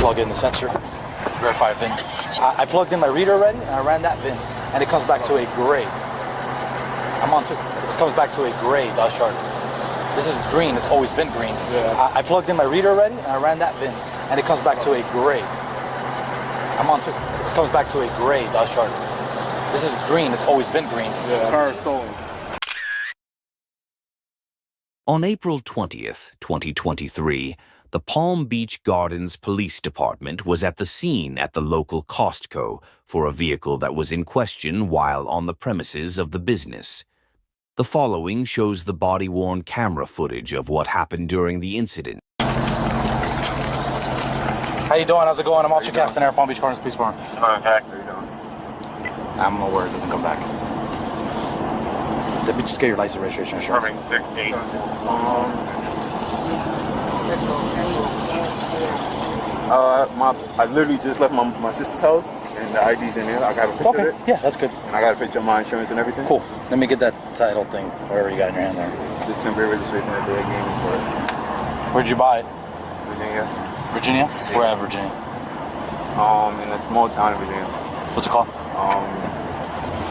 plug in the sensor, verify VIN. I plugged in my reader already, and I ran that VIN, and it comes back to a gray. I'm on to it comes back to a gray dot sharp. This is green. It's always been green. Yeah. I plugged in my reader already, and I ran that VIN, and it comes back to a gray. I'm on to it comes back to a gray dot sharp. This is green. It's always been green. Yeah. The car is stolen. On April 20th, 2023, the Palm Beach Gardens Police Department was at the scene at the local Costco for a vehicle that was in question while on the premises of the business. The following shows the body-worn camera footage of what happened during the incident. How you doing? How's it going? I'm Officer Castanera, Palm Beach Gardens Police Department. Okay. How you doing? I'm gonna worry it doesn't come back. Let me just get your license, registration, insurance. I literally just left my sister's house, and the ID's in there. I got a picture of it. Yeah, that's good. And I got a picture of my insurance and everything. Cool. Let me get that title thing, whatever you got in your hand there. It's the temporary registration that they gave me for it. Where'd you buy it? Virginia. Virginia? Where at Virginia? In a small town in Virginia. What's it called?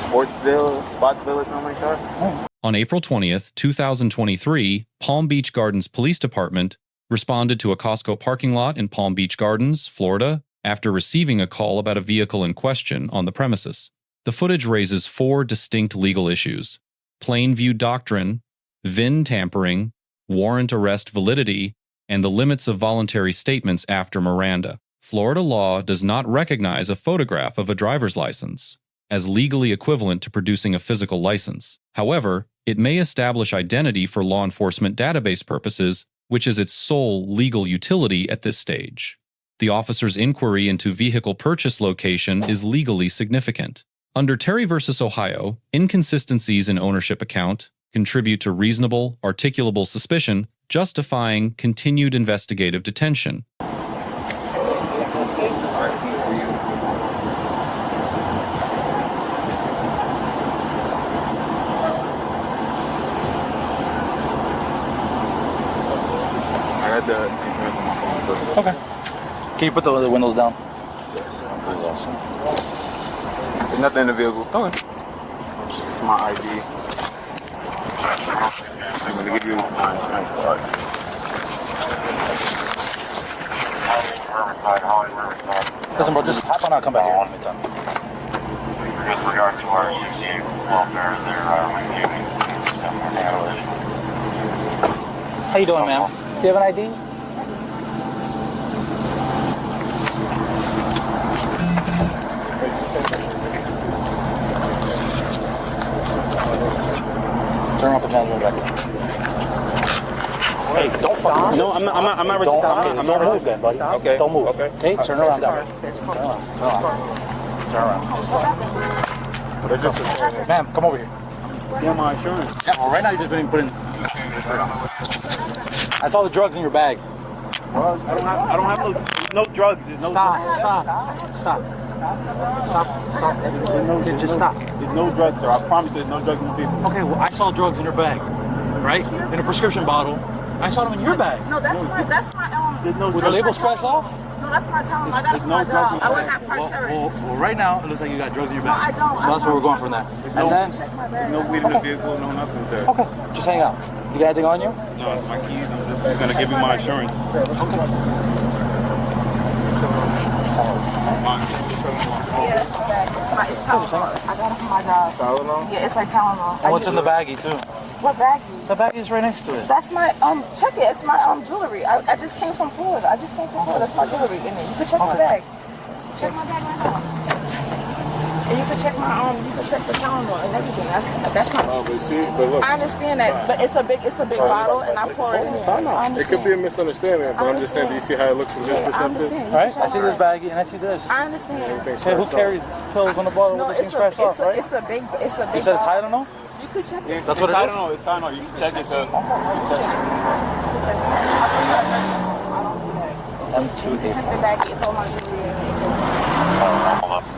Spotsville or something like that. Oh. On April 20th, 2023, Palm Beach Gardens Police Department responded to a Costco parking lot in Palm Beach Gardens, Florida, after receiving a call about a vehicle in question on the premises. The footage raises 4 distinct legal issues: plain view doctrine, VIN tampering, warrant arrest validity, and the limits of voluntary statements after Miranda. Florida law does not recognize a photograph of a driver's license as legally equivalent to producing a physical license. However, it may establish identity for law enforcement database purposes, which is its sole legal utility at this stage. The officer's inquiry into vehicle purchase location is legally significant. Under Terry v. Ohio, inconsistencies in ownership account contribute to reasonable, articulable suspicion, justifying continued investigative detention. Okay. Can you put the windows down? Yes. There's nothing in the vehicle. Okay. It's my ID. I'm going to give you my insurance card. Listen, bro, just hop on out, come back here anytime. With regard to our UC welfare, they're reviewing some analytics. How you doing, ma'am? Do you have an ID? Turn around, put your hands on the back. Hey, don't stop. No, I'm not ready to stop. Okay, don't move then, buddy. Okay. Don't move. Okay. Okay, turn around. Turn around. Ma'am, come over here. Yeah, my insurance. Yeah, well, right now you're just being put in. I saw the drugs in your bag. Well, I don't have no drugs. There's no Stop. drugs. Stop. Just stop. There's no drugs, sir. I promise there's no drugs in the vehicle. Okay, well, I saw drugs in your bag, right? In a prescription bottle. I saw them in your bag. No, that's my There's no With the label scratched off? No, that's my talent. I got it for my job. I wouldn't have part terrorists. Well, right now, it looks like you got drugs in your No, bag. I don't. So that's where we're going from that. And then, Check my bag. no weed in the vehicle, no nothing, sir. okay, just hang out. You got anything on you? No, it's my keys. I'm just gonna give you my insurance. Yeah, it's my bag. It's Tylenol. I got it for my job. Tylenol? Yeah, it's like Tylenol. And what's in the baggie, too? What baggie? The baggie is right next to it. That's my, check it. It's my, jewelry. I just came from Florida. That's my jewelry in it. You can check my bag. Check my bag right now. And you can check my, you can check the Tylenol and everything. That's my. Oh, but see, but look. I understand that, but it's a big bottle, and I pour it in there. It could be a misunderstanding, but I'm just saying, do you see how it looks from this I perspective? understand. All right, I see this baggie and I see this. I understand. Hey, who carries pills on the bottle with the thing scratched off, right? It's a big You said it's Tylenol? You could check it. That's what it is? It's Tylenol. You can check it, sir. M2A. Check the baggie. It's all my jewelry.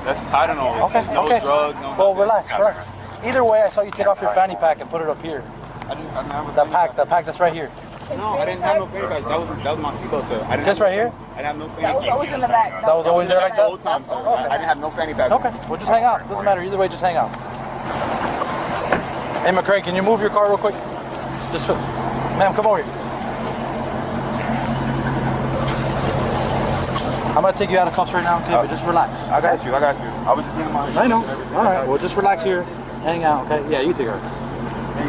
That's Tylenol. Okay, no okay. drugs, no Well, nothing. relax. Either way, I saw you take off your fanny pack and put it up here. I didn't have a That pack that's right here. No, I didn't have no fanny packs. That was my seatbelt, sir. I didn't This have right here? I didn't have no fanny That was always in the back. That was always there like like the that? old time, sir. I didn't have no fanny pack. Okay, well just hang out. Doesn't matter. Either way, just hang out. Hey, McCray, can you move your car real quick? Just, ma'am, come over here. I'm gonna take you out of cuffs right now, okay? But just relax. I got you. I was just getting my I know. All right. Well, just relax here. Hang out, okay? Yeah, you take her.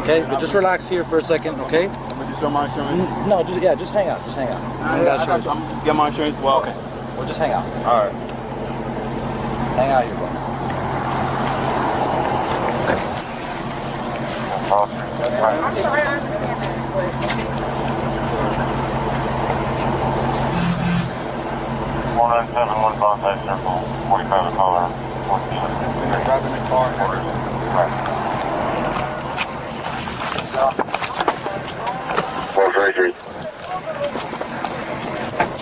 Okay, but just relax here for a second, okay? I'm gonna just show my insurance. No, just hang out. Just hang out. I got insurance. I'm gonna get my insurance. Well, Okay. Well, just hang out. All right. Hang out here, bro. I'm sorry, I understand that. 1971 Bonsai Circle, 45 caller, 14. Driving the car. Right. 433.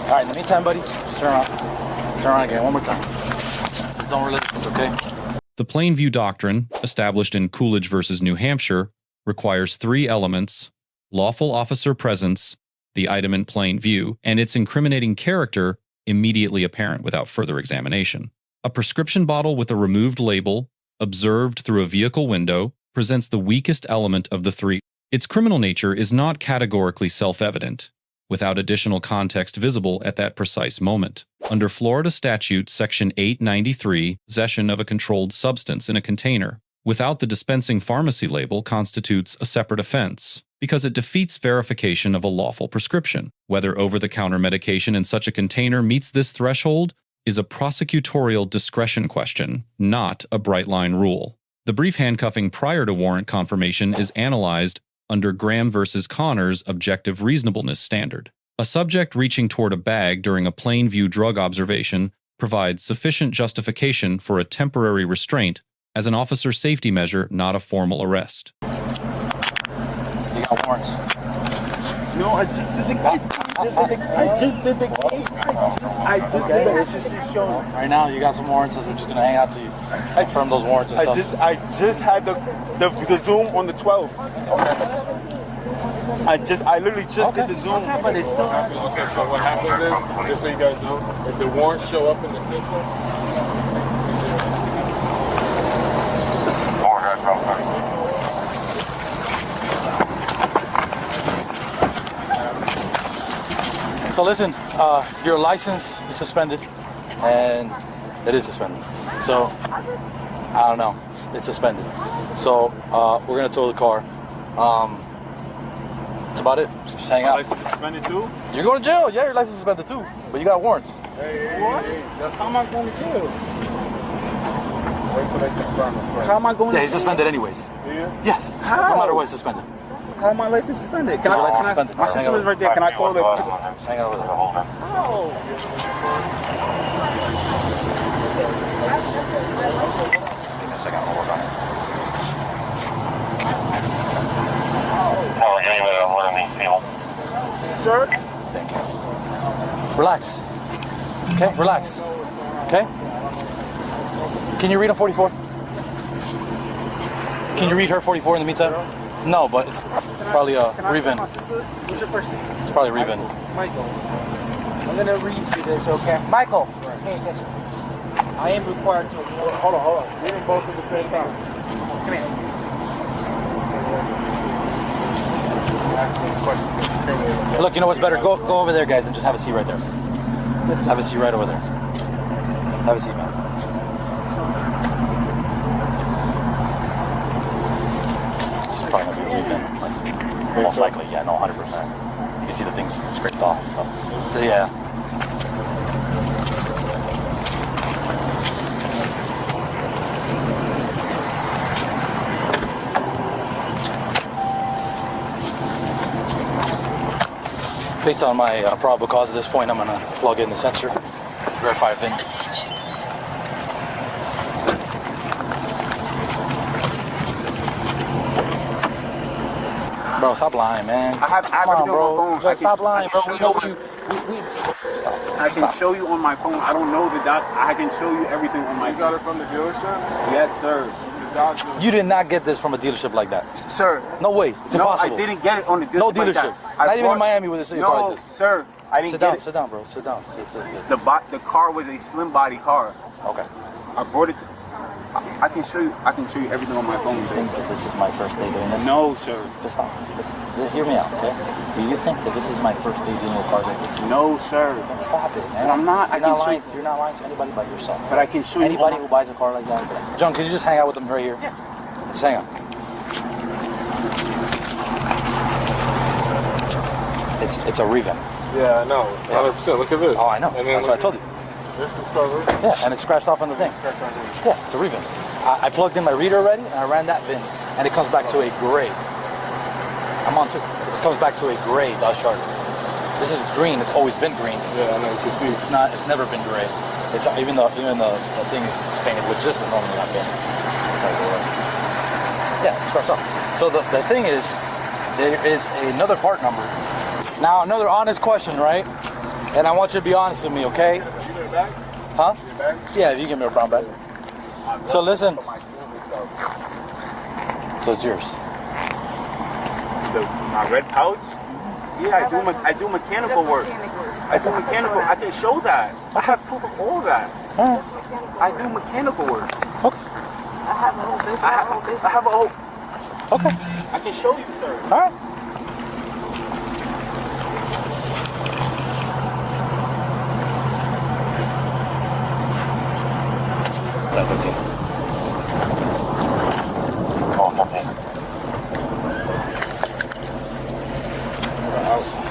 All right, in the meantime, buddy, just turn around. Turn around again, one more time. Just don't release, okay? The Plainview Doctrine, established in Coolidge versus New Hampshire, requires 3 elements: lawful officer presence, the item in plain view, and its incriminating character immediately apparent without further examination. A prescription bottle with a removed label, observed through a vehicle window, presents the weakest element of the 3. Its criminal nature is not categorically self-evident, without additional context visible at that precise moment. Under Florida Statute Section 893, possession of a controlled substance in a container without the dispensing pharmacy label constitutes a separate offense, because it defeats verification of a lawful prescription. Whether over-the-counter medication in such a container meets this threshold is a prosecutorial discretion question, not a bright-line rule. The brief handcuffing prior to warrant confirmation is analyzed under Graham versus Connor's objective reasonableness standard. A subject reaching toward a bag during a plain view drug observation provides sufficient justification for a temporary restraint as an officer safety measure, not a formal arrest. You got warrants. No, I just did the case. I just did the case. It's just showing. Right now, you got some warrants, so we're just gonna hang out till you confirm those warrants and stuff. I just had the Zoom on the 12th. I literally just did the Zoom. Okay, but it's still. Okay, so what happens is, just so you guys know, if the warrants show up in the system, So listen, your license is suspended, and it is suspended. So, I don't know, it's suspended. So, we're gonna tow the car. That's about it. Just hang My out. license is suspended too? You're going to jail. Yeah, your license is suspended too, but you got warrants. How am I going to jail? wait till they confirm it first. How am I going Yeah, to he's suspended anyways. He is? Yes. How? No matter what, he's suspended. How am my license suspended? Your license suspended. My system is right there. Can I call the... Just hang out over there. Give me a second. I'll work on it. Sir? Thank you. Relax. Okay, relax. Okay? Can you read a 44? Can you read her 44 in the meantime? No, but it's probably a Revin. What's your first name? It's probably Revin. Michael, I'm gonna read you this, okay? Michael, pay attention. I am required to. Hold on. Read them both at the same time. Come here. Look, you know what's better? Go over there, guys, and just have a seat right there. Have a seat right over there. Have a seat, man. This is probably gonna be a Revin. Most likely, yeah, no, 100%. You can see the things scraped off and stuff. So, yeah. Based on my probable cause at this point, I'm going to plug in the sensor, verify VIN. Bro, stop lying, man. I have Come on, everything on bro. my phone. Stop lying, bro. We know you. Stop. I can show you on my phone. I don't know the doc. I can show you everything on my You got it from the dealership? Yes, sir. The Dodge. You did not get this from a dealership like that. Sir. No way. It's No, impossible. I didn't get it on the dealership. No dealership. Like that. Not even in Miami with this car No, like this. sir. I didn't Sit get down, it. sit down, bro. Sit down. Sit. The car was a slim body car. Okay. I brought it to, I can show you everything on my Do phone, you sir. think that this is my first day doing this? No, sir. Listen, hear me out, okay? Do you think that this is my first day dealing with cars like this? No, sir. Then stop it, man. But I'm not. You're not lying to anybody but yourself. But I can show you. Anybody who buys a car like that. John, can you just hang out with them right here? Yeah. Just hang out. It's a revamp. Yeah, I know. 100%. Look at this. Oh, I know. And then That's what I told you. This is covered. Yeah, and it's scratched off on the thing. Yeah, it's a revamp. I plugged in my reader already, and I ran that VIN, and it comes back to a gray. I'm on too. It comes back to a gray dust shark. This is green. It's always been green. Yeah, I know. You can see. It's not. It's never been gray. It's even the thing is painted, which this is normally not painted. Yeah, it scratched off. So the thing is, there is another part number. Now another honest question, right? And I want you to be honest with me, okay? Huh? Yeah, if you give me a brown bag. So listen. So it's yours. My red pouch? Yeah, I do mechanical work. I do mechanical. I can show that. I have proof of all that. I do mechanical work. Okay. I have a whole business. I have a whole. Okay. I can show you, sir. All right.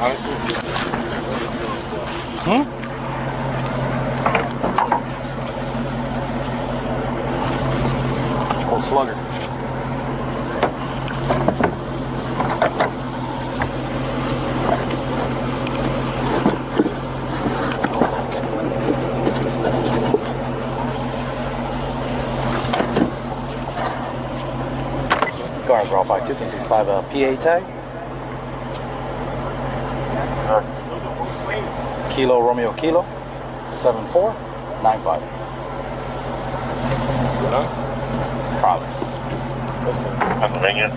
Honestly. Old slugger. Go ahead, bro. 52, can you see 5 PA tag? Kilo Romeo Kilo 7495. Promise. Listen. Pennsylvania.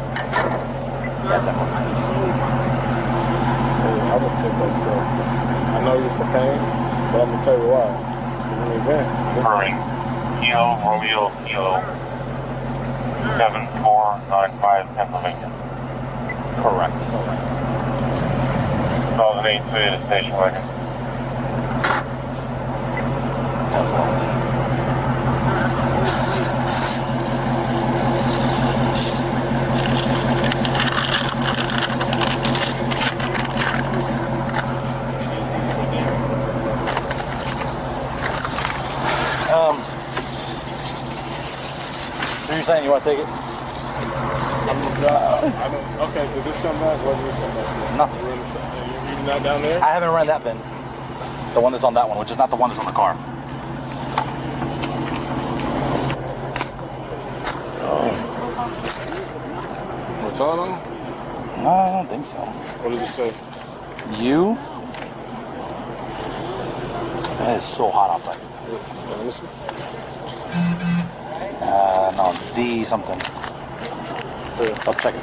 That's it. I would take that stuff. I know you're for pain, but I'm gonna tell you why. It's an event. Hurry. Kilo Romeo Kilo 7495 Pennsylvania. Correct. 2008 Toyota station wagon. 10-4. So you're saying you want to take it? Okay, did this come back? What did this come back to? Nothing. You reading that down there? I haven't ran that VIN. The one that's on that one, which is not the one that's on the car. What's on them? No, I don't think so. What does it say? You? It is so hot outside. Let me see. No, D something. I'll check it.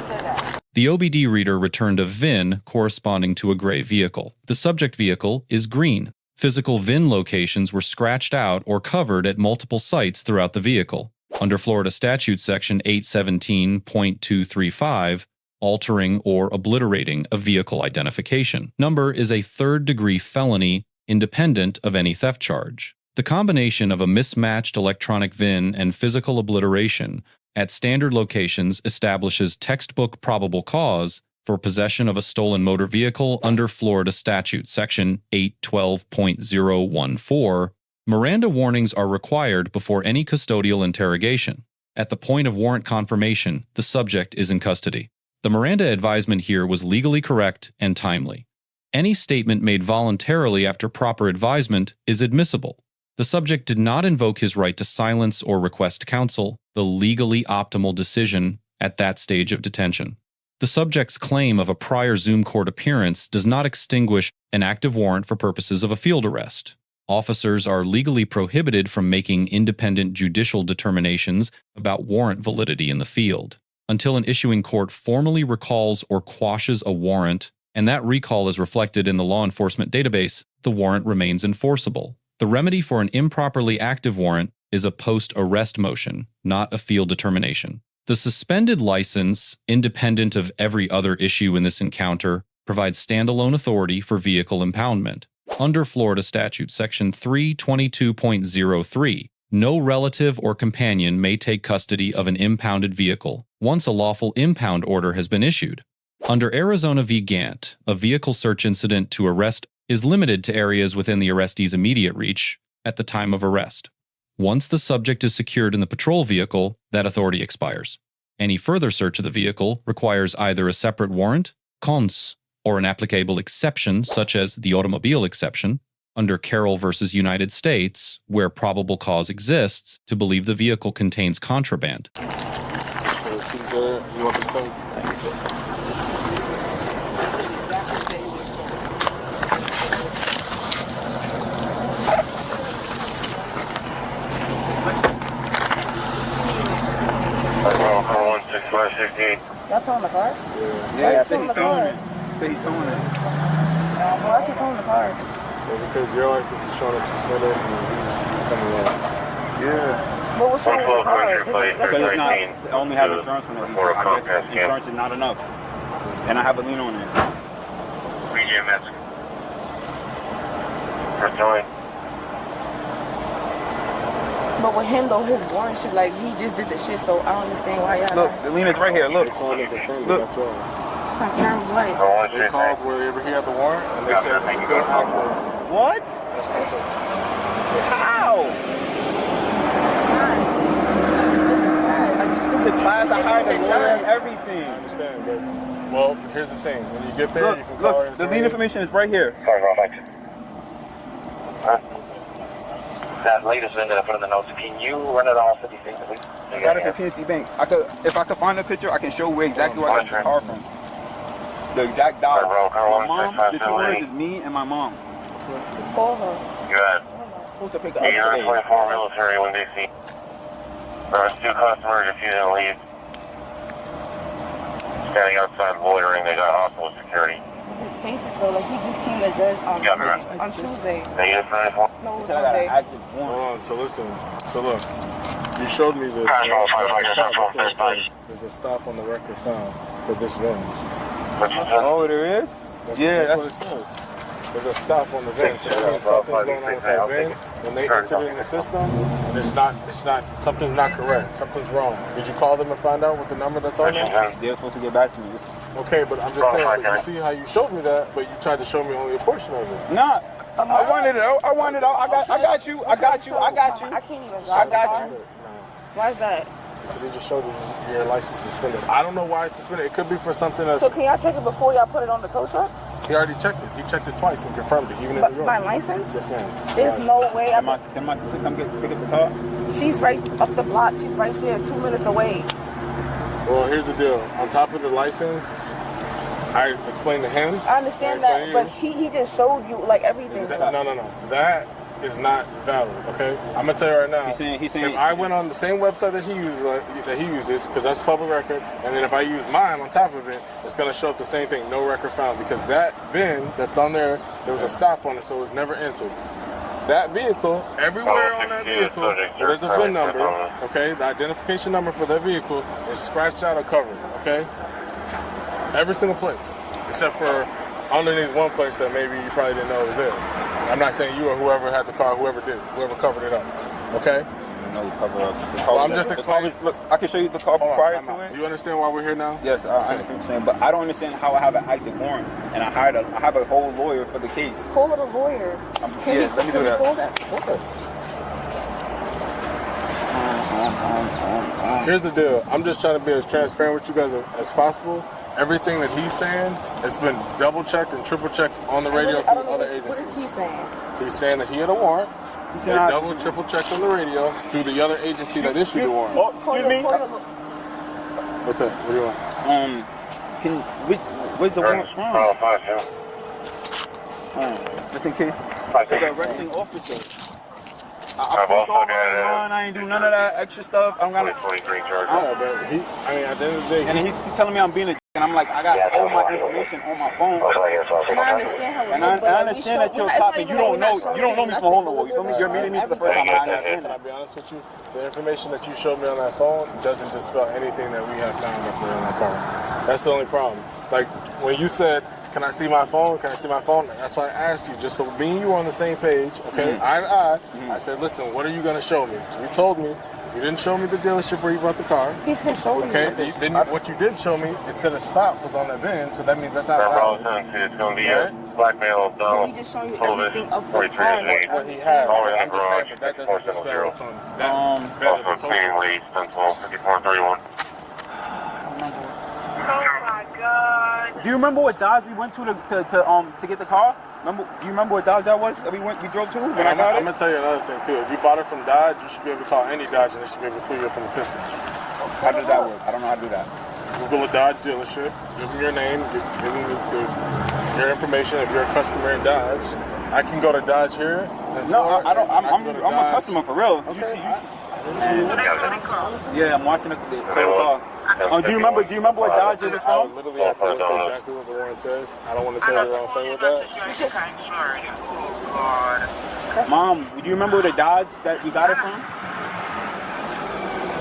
The OBD reader returned a VIN corresponding to a gray vehicle. The subject vehicle is green. Physical VIN locations were scratched out or covered at multiple sites throughout the vehicle. Under Florida Statute Section 817.235, altering or obliterating a vehicle identification number is a third-degree felony independent of any theft charge. The combination of a mismatched electronic VIN and physical obliteration at standard locations establishes textbook probable cause for possession of a stolen motor vehicle under Florida Statute Section 812.014. Miranda warnings are required before any custodial interrogation. At the point of warrant confirmation, the subject is in custody. The Miranda advisement here was legally correct and timely. Any statement made voluntarily after proper advisement is admissible. The subject did not invoke his right to silence or request counsel, the legally optimal decision at that stage of detention. The subject's claim of a prior Zoom court appearance does not extinguish an active warrant for purposes of a field arrest. Officers are legally prohibited from making independent judicial determinations about warrant validity in the field until an issuing court formally recalls or quashes a warrant, and that recall is reflected in the law enforcement database. The warrant remains enforceable. The remedy for an improperly active warrant is a post-arrest motion, not a field determination. The suspended license, independent of every other issue in this encounter, provides standalone authority for vehicle impoundment. Under Florida Statute Section 322.03, no relative or companion may take custody of an impounded vehicle once a lawful impound order has been issued. Under Arizona v. Gant, a vehicle search incident to arrest is limited to areas within the arrestee's immediate reach at the time of arrest. Once the subject is secured in the patrol vehicle, that authority expires. Any further search of the vehicle requires either a separate warrant, cons, or an applicable exception, such as the automobile exception, under Carroll v. United States, where probable cause exists to believe the vehicle contains contraband. So she's there. You want this thing? Y'all towing the car? Yeah, I think he's towing it. He's towing it. Why is he towing the car? Well, because your license is showing up suspended and he's coming in. Yeah. But what's wrong with the car? Because it's not, I only have insurance on it. I guess insurance is not enough. And I have a lien on it. Medium mask. Personally. But with him though, his warrant shit, like he just did the shit, so I don't understand why y'all. Look, the lien is right here. Look. They called and confirmed it, that's why. Confirm what? They called wherever he had the warrant and they said it's still active. What? That's what I said. How? I just did the class. I hired a lawyer and everything. I understand, but well, here's the thing. When you get there, you can call her and the say, lien information is right here. Sorry, Ralph. That latest VIN that I put in the notes, can you run it off 50 feet at least? I got it for PNC Bank. If I could find the picture, I can show where exactly where I got the car from. The exact dollar. My mom, the two owners is me and my mom. Call her. You had Supposed to pick her up today. 24 military when they see. There was 2 customers refusing to leave. Standing outside loitering, they got hospital security. His basic though, like he just seen the judge on Tuesday. Negative 94. No, He said I got an active hold warrant. on, so listen. So look, you showed me this. There's a stop on the record found for this VIN. Oh, there is? That's what it says. There's a stop on the VIN. So that means something's going on with that VIN. When they enter it in the system, something's not correct. Something's wrong. Did you call them and find out what the number that's on there? They're supposed to get back to me. Okay, but I'm just saying, but you see how you showed me that, but you tried to show me only a portion of it. Nah, I wanted it out. I got you. I can't even drive. I got you. Why is that? Because he just showed you your license suspended. I don't know why it's suspended. It could be for something else. So can y'all check it before y'all put it on the tow truck? He already checked it. He checked it twice and confirmed it, even in New York. My license? Yes, ma'am. There's no way. Can my sister come pick up the car? She's right up the block. She's right there, 2 minutes away. Well, here's the deal. On top of the license, I explained to him. I understand that, but he just showed you like everything. No. That is not valid. Okay, I'm gonna tell you right now. He's saying. If I went on the same website that he uses, because that's public record, and then if I use mine on top of it, it's gonna show up the same thing, no record found, because that VIN that's on there was a stop on it, so it was never entered. That vehicle, everywhere on that vehicle, there's a VIN number. Okay, the identification number for that vehicle is scratched out or covered. Okay, every single place except for underneath one place that maybe you probably didn't know was there. I'm not saying you or whoever had the car, whoever covered it up. Okay? No, cover up. Well, I'm just explaining. Look, I can show you the car prior to it. Do you understand why we're here now? Yes, I understand what you're saying, but I don't understand how I have an active warrant and I have a whole lawyer for the case. Call the lawyer. Let me do that. Call that? Okay. Here's the deal. I'm just trying to be as transparent with you guys as possible. Everything that he's saying has been double checked and triple checked on the radio through other agencies. What is he saying? He's saying that he had a warrant. They double, triple checked on the radio through the other agency that issued the warrant. Oh, excuse me. What's that? What do you want? Where's the warrant from? Just in case. The arresting officer. I pulled over on, I ain't do none of that extra stuff. I'm gonna. But at the end of the day, And he's telling me I'm being a and I'm like, I got all my information on my phone. And I understand how it And is, but I understand that you're a cop and you don't know me from a hole in the wall. You feel me? You're meeting me for the first time. I understand can I that. be honest with you? The information that you showed me on that phone doesn't dispel anything that we have found up there on that car. That's the only problem. Like when you said, "Can I see my phone? Can I see my phone?" That's why I asked you, just so me and you were on the same page, okay? Eye to eye. I said, "Listen, what are you gonna show me?" You told me. You didn't show me the dealership where you bought the car. He's gonna show you. Okay, what you did show me, it said a stop was on that VIN, so that means that's not valid. It's going to be a blackmail He just showing you everything of the car. What he has. I'm just saying, but that doesn't dispel what's on that. Better than Also, cleaning lead, Sentinel 5431. Oh my God. Do you remember what Dodge we went to get the car? Do you remember what Dodge that was that we drove to when I got it? I'm gonna tell you another thing too. If you bought it from Dodge, you should be able to call any Dodge and they should be able to pull you up in the system. How does that work? I don't know how to do that. Google a Dodge dealership, give them your name, give them your information if you're a customer in Dodge. I can go to Dodge here. No, I don't. I'm a customer for real. Okay. You see. So they took the car. Yeah, I'm watching the car. Do you remember what Dodge it was I from? would literally have to look at exactly what the warrant says. I don't want to tell you the wrong thing with that. Mom, do you remember the Dodge that we got it from?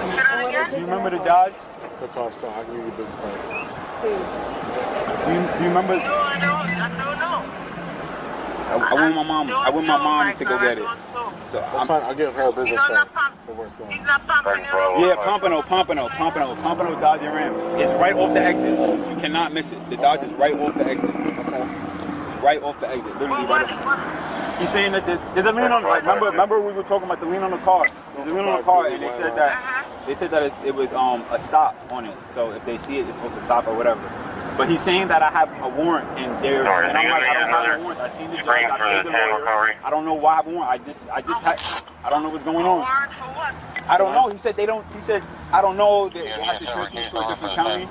Say that again? Do you remember the Dodge? It's a car, so I can give you business card. Do you remember? No, I don't know. I want my mom to go get it. So That's fine. I'll give her a business card for where it's going. He's not pumping you. yeah, Pompano Dodge Ram. It's right off the exit. You cannot miss it. The Dodge is right off the exit. It's right off the exit. Literally right off. He's saying that there's a lien on. Like remember we were talking about the lien on the car. There's a lien on the car, and they said that it was a stop on it. So if they see it, it's supposed to stop or whatever. But he's saying that I have a warrant in there, and I'm like, I don't have a warrant. I seen the judge, I paid the lawyer. I don't know why I have a warrant. I don't know what's going on. Warrant for what? I don't know. He said they don't. He said I don't know. They have to transfer me to a different county.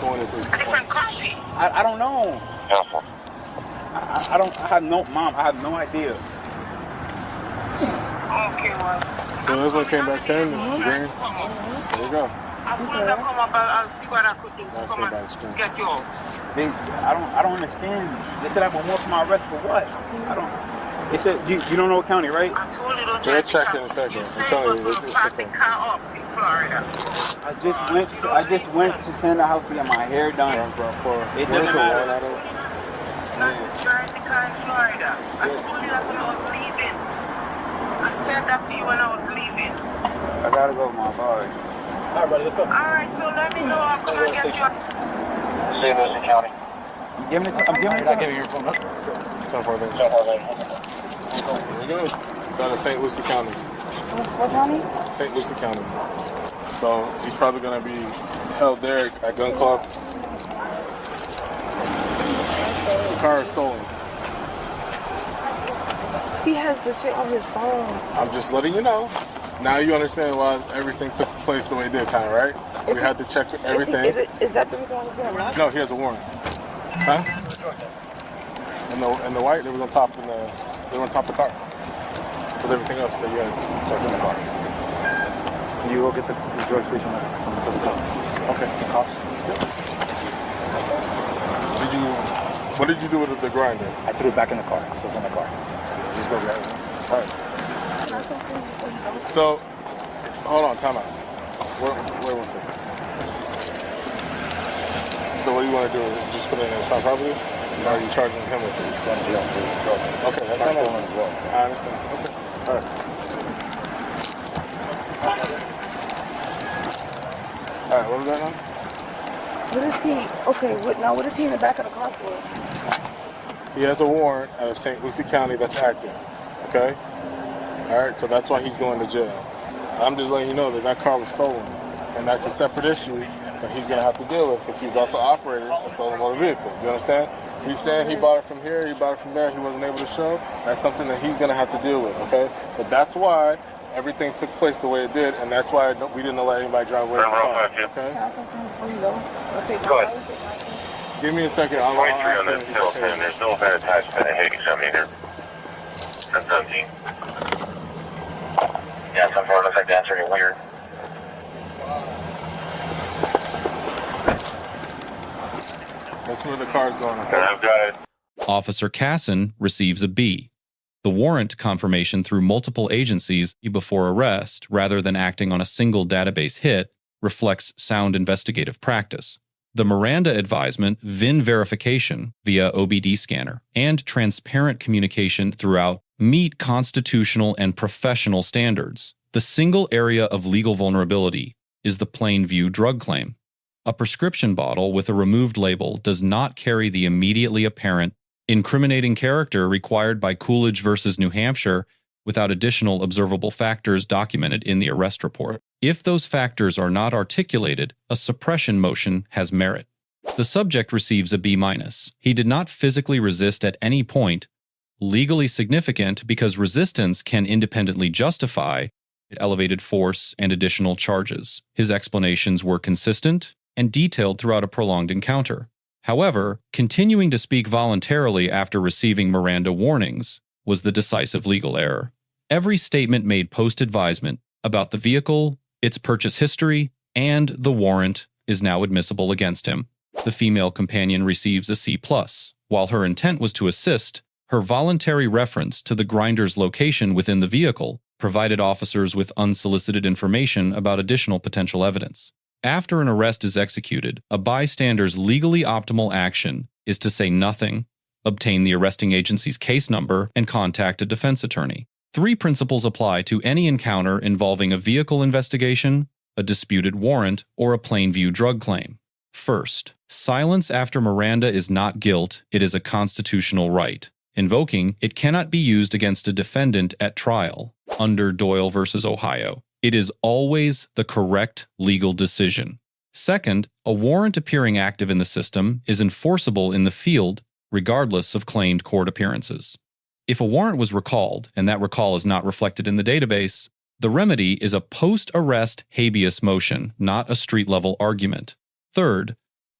A different county. I don't know. I don't. I have no mom. I have no idea. Okay, well. So this one came back 10 and green. There you go. As soon as I come up, I'll see what I could do to come and get you out. I don't understand. They said I have a warrant for my arrest for what? I don't. They said you don't know what county, right? I told you don't They'll check check in a second. You I'm said telling you you, was going to park the car up in Florida. I just went to Santa House to get my hair done. It doesn't matter. Not to drive the car in Florida. I told you that when I was leaving. I said that to you when I was leaving. I gotta go, my boy. All right, buddy, let's go. All right, so let me know. I'll come and get you. Saint Lucie County. I'm giving it to your phone. Come for this. There you go. Out of Saint Lucie County. What county? Saint Lucie County. So he's probably going to be held there at Gun Club. The car is stolen. He has the shit on his phone. I'm just letting you know. Now you understand why everything took place the way it did, kind of, right? We had to check everything. Is that the reason why he's being arrested? No, he has a warrant. Huh? And the white, they were on top of the car. With everything else that you had checked in the car. Can you go get the drug station from this other car? Okay. The cops? What did you do with the grinder? I threw it back in the car, so it's in the car. Just go grab it. All right. So, hold on, time out. Wait 1 second. So what do you want to do? Just put it in a stop property? Or are you charging him with this? He's going to jail for his drugs. Okay, that's Car's fine. stolen as well. So. I understand. Okay. All right. All right, what was that now? What is he? Okay, what is he in the back of the car for? He has a warrant out of Saint Lucie County that's active. Okay? All right, so that's why he's going to jail. I'm just letting you know that car was stolen. And that's a separate issue that he's going to have to deal with because he was also operating a stolen motor vehicle. You understand? He's saying he bought it from here, he bought it from there, he wasn't able to show. That's something that he's going to have to deal with, okay? But that's why everything took place the way it did, and that's why we didn't let anybody drive away with the car, okay? Can I say something before you go? Go ahead. Give me a second. I'll 23 ask on him this if he hill, can and say there's no VIN attached to the Haiti 7 either. 1017. Yeah, so far it looks like that's pretty weird. Let's move the car's going. And I've got it. Officer Casson receives a B. The warrant confirmation through multiple agencies before arrest, rather than acting on a single database hit, reflects sound investigative practice. The Miranda advisement, VIN verification via OBD scanner, and transparent communication throughout meet constitutional and professional standards. The single area of legal vulnerability is the plain view drug claim. A prescription bottle with a removed label does not carry the immediately apparent incriminating character required by Coolidge versus New Hampshire without additional observable factors documented in the arrest report. If those factors are not articulated, a suppression motion has merit. The subject receives a B-. He did not physically resist at any point, legally significant because resistance can independently justify elevated force and additional charges. His explanations were consistent and detailed throughout a prolonged encounter. However, continuing to speak voluntarily after receiving Miranda warnings was the decisive legal error. Every statement made post-advisement about the vehicle, its purchase history, and the warrant is now admissible against him. The female companion receives a C+. While her intent was to assist, her voluntary reference to the grinder's location within the vehicle provided officers with unsolicited information about additional potential evidence. After an arrest is executed, a bystander's legally optimal action is to say nothing, obtain the arresting agency's case number, and contact a defense attorney. 3 principles apply to any encounter involving a vehicle investigation, a disputed warrant, or a plain view drug claim. First, silence after Miranda is not guilt, it is a constitutional right. Invoking, it cannot be used against a defendant at trial. Under Doyle versus Ohio, it is always the correct legal decision. Second, a warrant appearing active in the system is enforceable in the field regardless of claimed court appearances. If a warrant was recalled, and that recall is not reflected in the database, the remedy is a post-arrest habeas motion, not a street-level argument. Third,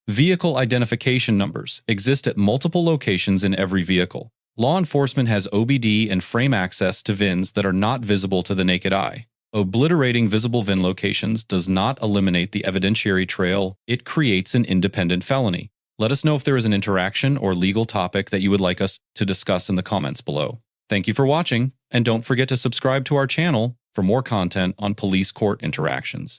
vehicle identification numbers exist at multiple locations in every vehicle. Law enforcement has OBD and frame access to VINs that are not visible to the naked eye. Obliterating visible VIN locations does not eliminate the evidentiary trail, it creates an independent felony. Let us know if there is an interaction or legal topic that you would like us to discuss in the comments below. Thank you for watching, and don't forget to subscribe to our channel for more content on police court interactions.